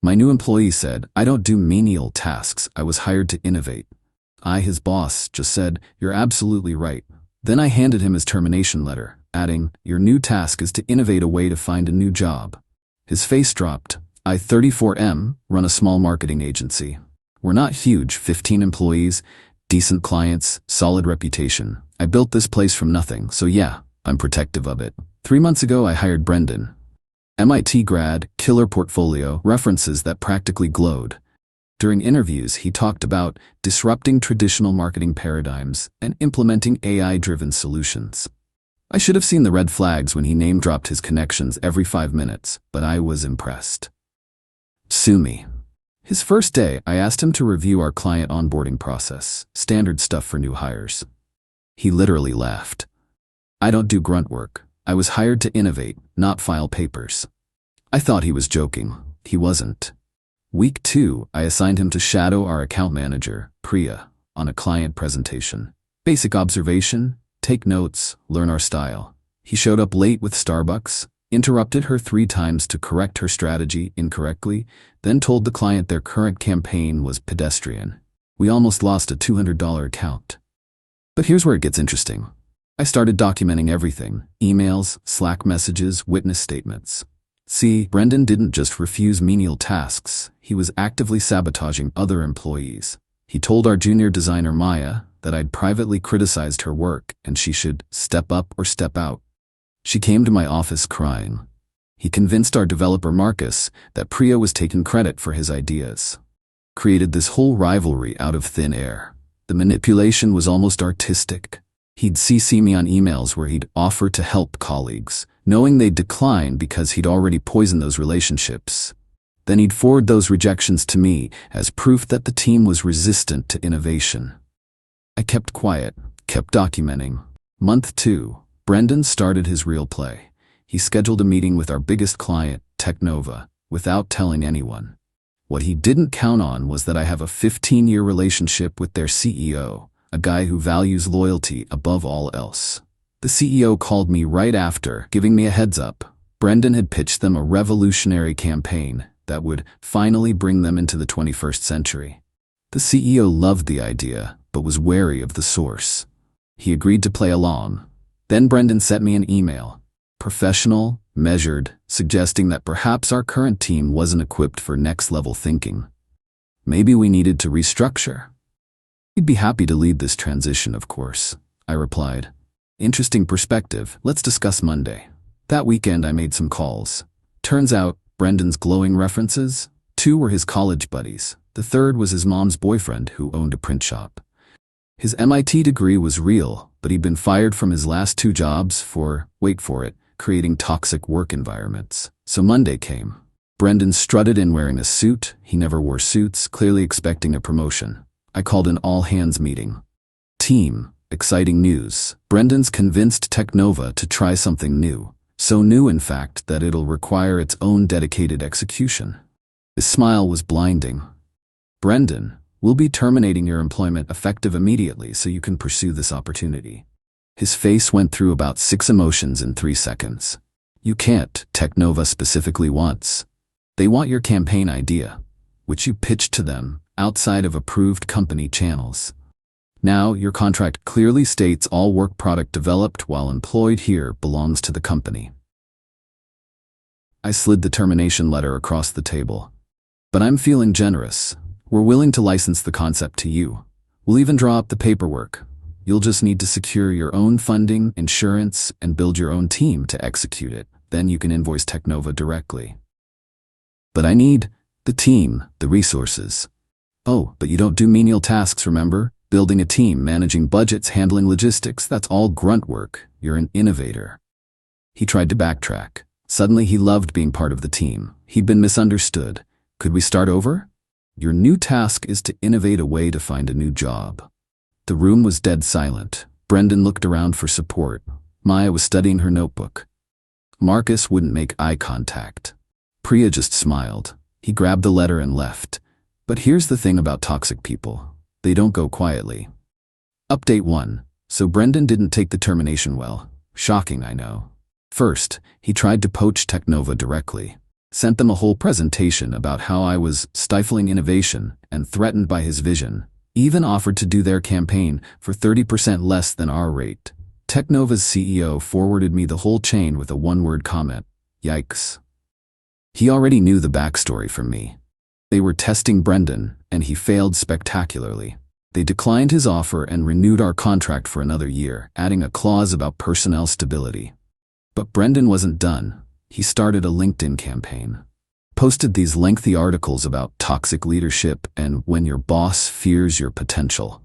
My new employee said, "I don't do menial tasks. I was hired to innovate." His boss, just said, "You're absolutely right." Then I handed him his termination letter, adding, "Your new task is to innovate a way to find a new job." His face dropped. I, 34M, run a small marketing agency. We're not huge, 15 employees, decent clients, solid reputation. I built this place from nothing, so yeah, I'm protective of it. 3 months ago, I hired Brendan. MIT grad, killer portfolio, references that practically glowed. During interviews, he talked about disrupting traditional marketing paradigms and implementing AI-driven solutions. I should have seen the red flags when he name-dropped his connections every 5 minutes, but I was impressed. Sue me. His first day, I asked him to review our client onboarding process, standard stuff for new hires. He literally laughed. "I don't do grunt work. I was hired to innovate, not file papers." I thought he was joking. He wasn't. Week 2, I assigned him to shadow our account manager, Priya, on a client presentation. Basic observation, take notes, learn our style. He showed up late with Starbucks, interrupted her 3 times to correct her strategy incorrectly, then told the client their current campaign was pedestrian. We almost lost a $200 account. But here's where it gets interesting. I started documenting everything: emails, Slack messages, witness statements. See, Brendan didn't just refuse menial tasks, he was actively sabotaging other employees. He told our junior designer Maya that I'd privately criticized her work and she should step up or step out. She came to my office crying. He convinced our developer Marcus that Priya was taking credit for his ideas. Created this whole rivalry out of thin air. The manipulation was almost artistic. He'd CC me on emails where he'd offer to help colleagues, knowing they'd decline because he'd already poisoned those relationships. Then he'd forward those rejections to me as proof that the team was resistant to innovation. I kept quiet, kept documenting. Month 2, Brendan started his real play. He scheduled a meeting with our biggest client, Technova, without telling anyone. What he didn't count on was that I have a 15-year relationship with their CEO, a guy who values loyalty above all else. The CEO called me right after, giving me a heads up. Brendan had pitched them a revolutionary campaign that would finally bring them into the 21st century. The CEO loved the idea, but was wary of the source. He agreed to play along. Then Brendan sent me an email. Professional, measured, suggesting that perhaps our current team wasn't equipped for next-level thinking. Maybe we needed to restructure. "He'd be happy to lead this transition, of course," I replied. "Interesting perspective. Let's discuss Monday." That weekend I made some calls. Turns out, Brendan's glowing references, 2 were his college buddies. The third was his mom's boyfriend who owned a print shop. His MIT degree was real, but he'd been fired from his last 2 jobs for, wait for it, creating toxic work environments. So Monday came. Brendan strutted in wearing a suit. He never wore suits, clearly expecting a promotion. I called an all-hands meeting. Team, exciting news. Brendan's convinced Technova to try something new. So new, in fact, that it'll require its own dedicated execution. His smile was blinding. "Brendan, we'll be terminating your employment effective immediately so you can pursue this opportunity." His face went through about 6 emotions in 3 seconds. "You can't," Technova specifically wants. They want your campaign idea, which you pitched to them outside of approved company channels. Now, your contract clearly states all work product developed while employed here belongs to the company. I slid the termination letter across the table. "But I'm feeling generous. We're willing to license the concept to you. We'll even draw up the paperwork. You'll just need to secure your own funding, insurance, and build your own team to execute it. Then you can invoice Technova directly." "But I need the team, the resources." "Oh, but you don't do menial tasks, remember? Building a team, managing budgets, handling logistics, that's all grunt work. You're an innovator." He tried to backtrack. Suddenly he loved being part of the team. He'd been misunderstood. "Could we start over? Your new task is to innovate a way to find a new job." The room was dead silent. Brendan looked around for support. Maya was studying her notebook. Marcus wouldn't make eye contact. Priya just smiled. He grabbed the letter and left. But here's the thing about toxic people. They don't go quietly. Update 1. So Brendan didn't take the termination well. Shocking, I know. First, he tried to poach Technova directly. Sent them a whole presentation about how I was stifling innovation and threatened by his vision. Even offered to do their campaign for 30% less than our rate. Technova's CEO forwarded me the whole chain with a one-word comment. Yikes. He already knew the backstory from me. They were testing Brendan, and he failed spectacularly. They declined his offer and renewed our contract for another year, adding a clause about personnel stability. But Brendan wasn't done. He started a LinkedIn campaign. Posted these lengthy articles about toxic leadership and when your boss fears your potential.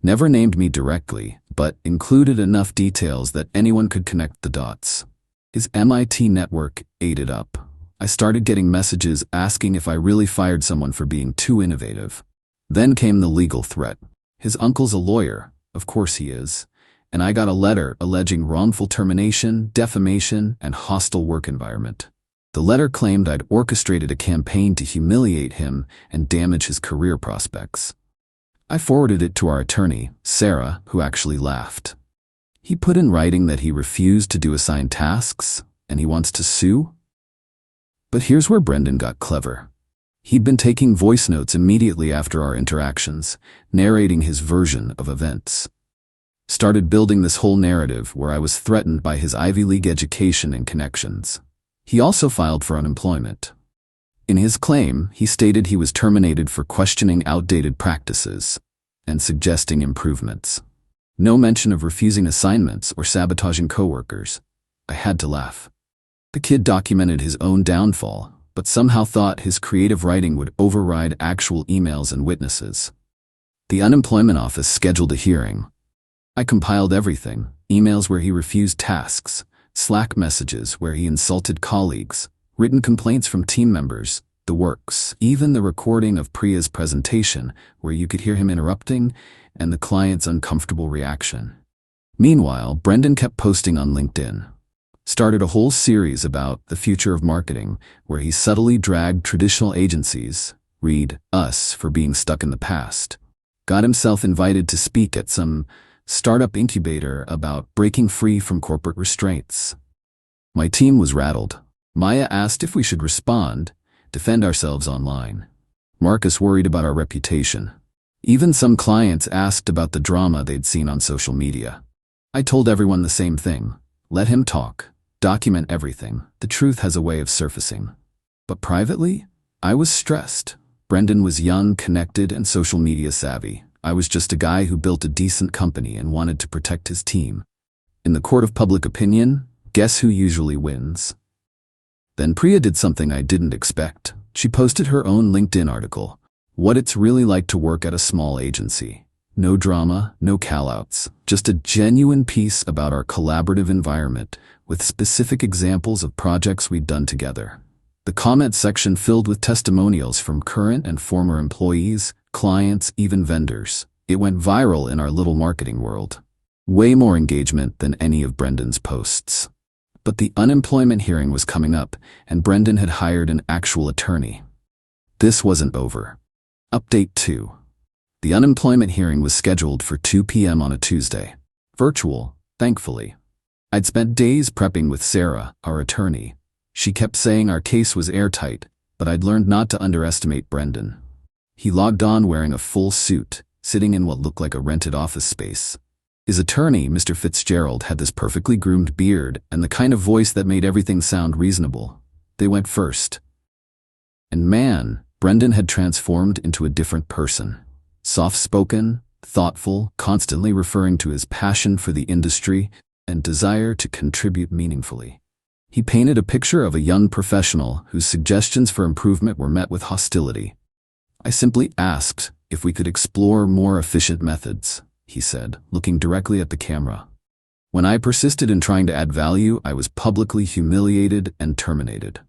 Never named me directly, but included enough details that anyone could connect the dots. His MIT network ate it up. I started getting messages asking if I really fired someone for being too innovative. Then came the legal threat. His uncle's a lawyer, of course he is, and I got a letter alleging wrongful termination, defamation, and hostile work environment. The letter claimed I'd orchestrated a campaign to humiliate him and damage his career prospects. I forwarded it to our attorney, Sarah, who actually laughed. He put in writing that he refused to do assigned tasks, and he wants to sue? But here's where Brendan got clever. He'd been taking voice notes immediately after our interactions, narrating his version of events. Started building this whole narrative where I was threatened by his Ivy League education and connections. He also filed for unemployment. In his claim, he stated he was terminated for questioning outdated practices and suggesting improvements. No mention of refusing assignments or sabotaging coworkers. I had to laugh. The kid documented his own downfall, but somehow thought his creative writing would override actual emails and witnesses. The unemployment office scheduled a hearing. I compiled everything, emails where he refused tasks, Slack messages where he insulted colleagues, written complaints from team members, the works, even the recording of Priya's presentation where you could hear him interrupting and the client's uncomfortable reaction. Meanwhile, Brendan kept posting on LinkedIn. Started a whole series about the future of marketing where he subtly dragged traditional agencies, read us, for being stuck in the past. Got himself invited to speak at some startup incubator about breaking free from corporate restraints. My team was rattled. Maya asked if we should respond, defend ourselves online. Marcus worried about our reputation. Even some clients asked about the drama they'd seen on social media. I told everyone the same thing. Let him talk. Document everything. The truth has a way of surfacing. But privately, I was stressed. Brendan was young, connected, and social media savvy. I was just a guy who built a decent company and wanted to protect his team. In the court of public opinion, guess who usually wins? Then Priya did something I didn't expect. She posted her own LinkedIn article. What it's really like to work at a small agency. No drama, no callouts, just a genuine piece about our collaborative environment with specific examples of projects we'd done together. The comment section filled with testimonials from current and former employees, clients, even vendors. It went viral in our little marketing world. Way more engagement than any of Brendan's posts. But the unemployment hearing was coming up, and Brendan had hired an actual attorney. This wasn't over. Update 2. The unemployment hearing was scheduled for 2 p.m. on a Tuesday. Virtual, thankfully. I'd spent days prepping with Sarah, our attorney. She kept saying our case was airtight, but I'd learned not to underestimate Brendan. He logged on wearing a full suit, sitting in what looked like a rented office space. His attorney, Mr. Fitzgerald, had this perfectly groomed beard and the kind of voice that made everything sound reasonable. They went first. And man, Brendan had transformed into a different person. Soft-spoken, thoughtful, constantly referring to his passion for the industry and desire to contribute meaningfully. He painted a picture of a young professional whose suggestions for improvement were met with hostility. I simply asked if we could explore more efficient methods, he said, looking directly at the camera. When I persisted in trying to add value, I was publicly humiliated and terminated.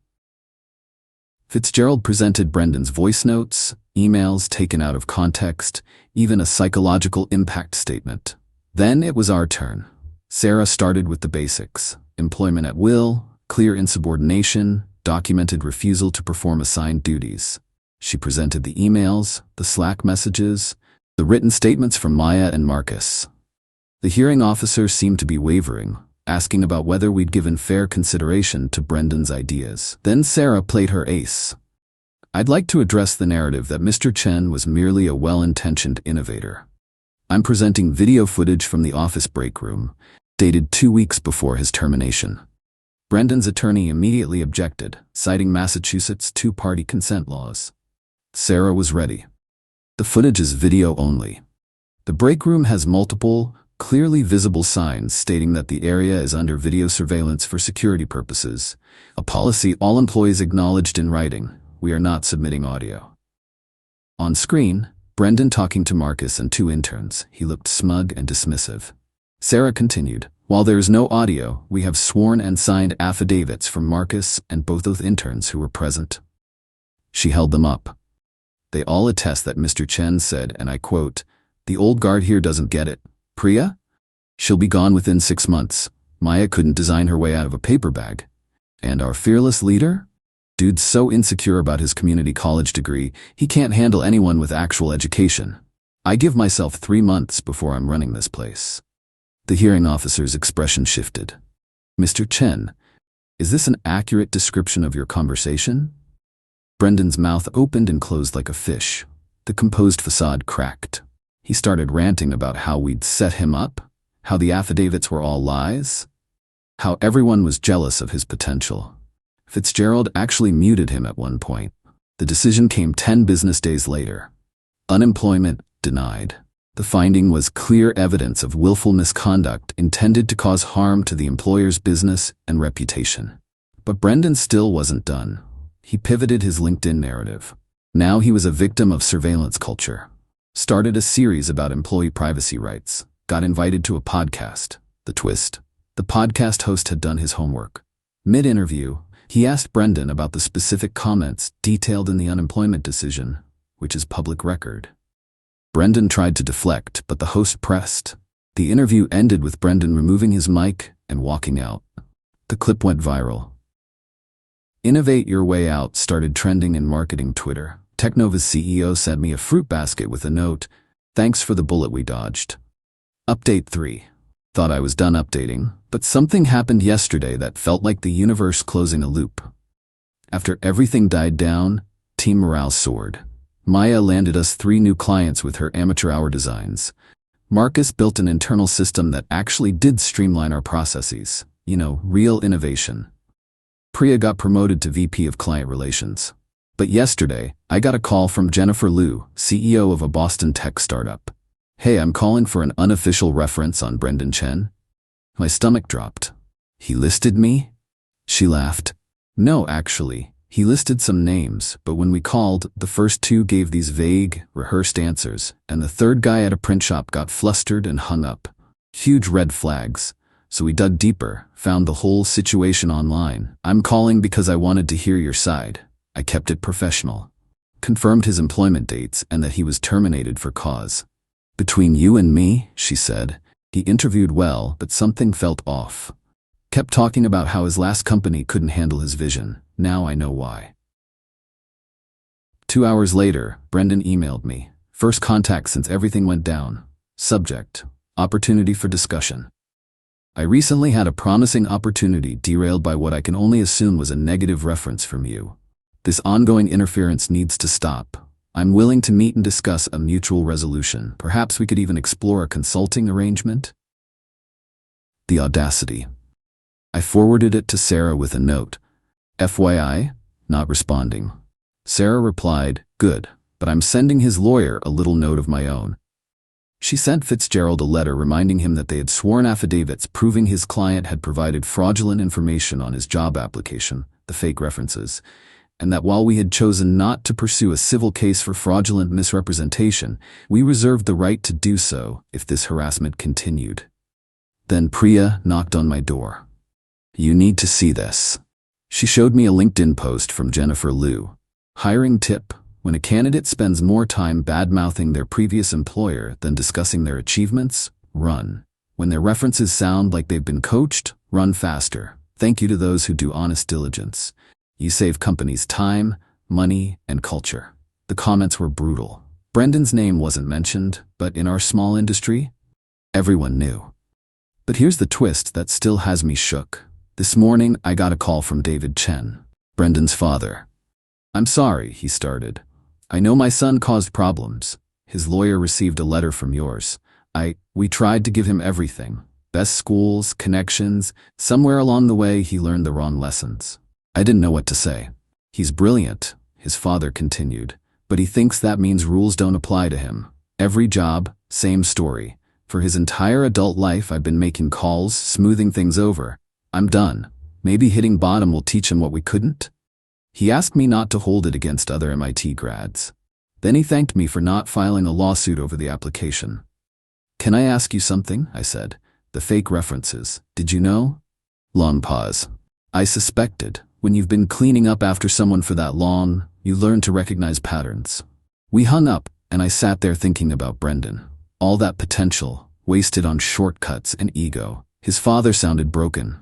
Fitzgerald presented Brendan's voice notes, emails taken out of context, even a psychological impact statement. Then it was our turn. Sarah started with the basics: employment at will, clear insubordination, documented refusal to perform assigned duties. She presented the emails, the Slack messages, the written statements from Maya and Marcus. The hearing officer seemed to be wavering. asking about whether we'd given fair consideration to Brendan's ideas. Then Sarah played her ace. I'd like to address the narrative that Mr. Chen was merely a well-intentioned innovator. I'm presenting video footage from the office break room, dated 2 weeks before his termination. Brendan's attorney immediately objected, citing Massachusetts two-party consent laws. Sarah was ready. The footage is video only. The break room has multiple, clearly visible signs stating that the area is under video surveillance for security purposes, a policy all employees acknowledged in writing. We are not submitting audio. On screen, Brendan talking to Marcus and 2 interns. He looked smug and dismissive. Sarah continued, while there is no audio, we have sworn and signed affidavits from Marcus and both those interns who were present. She held them up. They all attest that Mr. Chen said, and I quote, "The old guard here doesn't get it. Priya? She'll be gone within 6 months. Maya couldn't design her way out of a paper bag. And our fearless leader? Dude's so insecure about his community college degree, he can't handle anyone with actual education. I give myself 3 months before I'm running this place." The hearing officer's expression shifted. "Mr. Chen, is this an accurate description of your conversation?" Brendan's mouth opened and closed like a fish. The composed facade cracked. He started ranting about how we'd set him up, how the affidavits were all lies, how everyone was jealous of his potential. Fitzgerald actually muted him at one point. The decision came 10 business days later. Unemployment denied. The finding was clear evidence of willful misconduct intended to cause harm to the employer's business and reputation. But Brendan still wasn't done. He pivoted his LinkedIn narrative. Now he was a victim of surveillance culture. Started a series about employee privacy rights. Got invited to a podcast. The twist: the podcast host had done his homework. Mid-interview, he asked Brendan about the specific comments detailed in the unemployment decision, which is public record. Brendan tried to deflect, but the host pressed. The interview ended with Brendan removing his mic and walking out. The clip went viral. "Innovate your way out" started trending in marketing Twitter. Technova's CEO sent me a fruit basket with a note, "Thanks for the bullet we dodged." Update 3. Thought I was done updating, but something happened yesterday that felt like the universe closing a loop. After everything died down, team morale soared. Maya landed us 3 new clients with her amateur hour designs. Marcus built an internal system that actually did streamline our processes. Real innovation. Priya got promoted to VP of Client Relations. But yesterday, I got a call from Jennifer Liu, CEO of a Boston tech startup. "Hey, I'm calling for an unofficial reference on Brendan Chen." My stomach dropped. "He listed me?" She laughed. "No, actually. He listed some names, but when we called, the first 2 gave these vague, rehearsed answers, and the 3rd guy at a print shop got flustered and hung up. Huge red flags. So we dug deeper, found the whole situation online. I'm calling because I wanted to hear your side. I kept it professional. Confirmed his employment dates and that he was terminated for cause. Between you and me, she said, he interviewed well, but something felt off. Kept talking about how his last company couldn't handle his vision. Now I know why. 2 hours later, Brendan emailed me. First contact since everything went down. Subject: opportunity for discussion. I recently had a promising opportunity derailed by what I can only assume was a negative reference from you. This ongoing interference needs to stop. I'm willing to meet and discuss a mutual resolution. Perhaps we could even explore a consulting arrangement? The audacity. I forwarded it to Sarah with a note. FYI, not responding. Sarah replied, "Good, but I'm sending his lawyer a little note of my own." She sent Fitzgerald a letter reminding him that they had sworn affidavits proving his client had provided fraudulent information on his job application, the fake references, and that while we had chosen not to pursue a civil case for fraudulent misrepresentation, we reserved the right to do so if this harassment continued. Then Priya knocked on my door. "You need to see this." She showed me a LinkedIn post from Jennifer Liu. Hiring tip: when a candidate spends more time bad-mouthing their previous employer than discussing their achievements, run. When their references sound like they've been coached, run faster. Thank you to those who do honest diligence. You save companies time, money, and culture. The comments were brutal. Brendan's name wasn't mentioned, but in our small industry, everyone knew. But here's the twist that still has me shook. This morning, I got a call from David Chen, Brendan's father. "I'm sorry," he started. "I know my son caused problems. His lawyer received a letter from yours. We tried to give him everything. Best schools, connections. Somewhere along the way, he learned the wrong lessons." I didn't know what to say. "He's brilliant," his father continued, "but he thinks that means rules don't apply to him. Every job, same story. For his entire adult life, I've been making calls, smoothing things over. I'm done. Maybe hitting bottom will teach him what we couldn't?" He asked me not to hold it against other MIT grads. Then he thanked me for not filing a lawsuit over the application. "Can I ask you something?" I said. "The fake references. Did you know?" Long pause. "I suspected. When you've been cleaning up after someone for that long, you learn to recognize patterns." We hung up, and I sat there thinking about Brendan. All that potential, wasted on shortcuts and ego. His father sounded broken.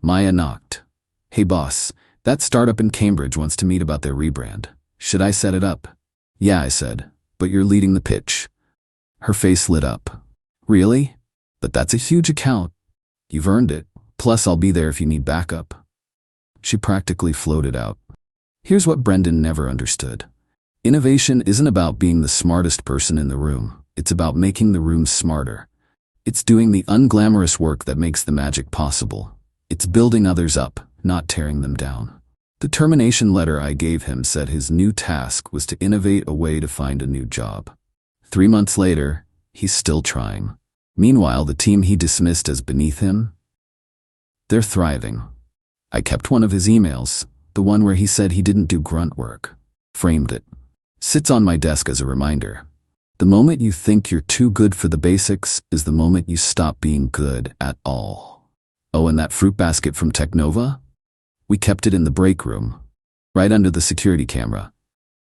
Maya knocked. "Hey boss, that startup in Cambridge wants to meet about their rebrand. Should I set it up?" "Yeah," I said, "but you're leading the pitch." Her face lit up. "Really? But that's a huge account. You've earned it. Plus I'll be there if you need backup." She practically floated out. Here's what Brendan never understood. Innovation isn't about being the smartest person in the room. It's about making the room smarter. It's doing the unglamorous work that makes the magic possible. It's building others up, not tearing them down. The termination letter I gave him said his new task was to innovate a way to find a new job. 3 months later, he's still trying. Meanwhile, the team he dismissed as beneath him, they're thriving. I kept one of his emails, the one where he said he didn't do grunt work. Framed it. Sits on my desk as a reminder. The moment you think you're too good for the basics is the moment you stop being good at all. Oh, and that fruit basket from Technova? We kept it in the break room, right under the security camera.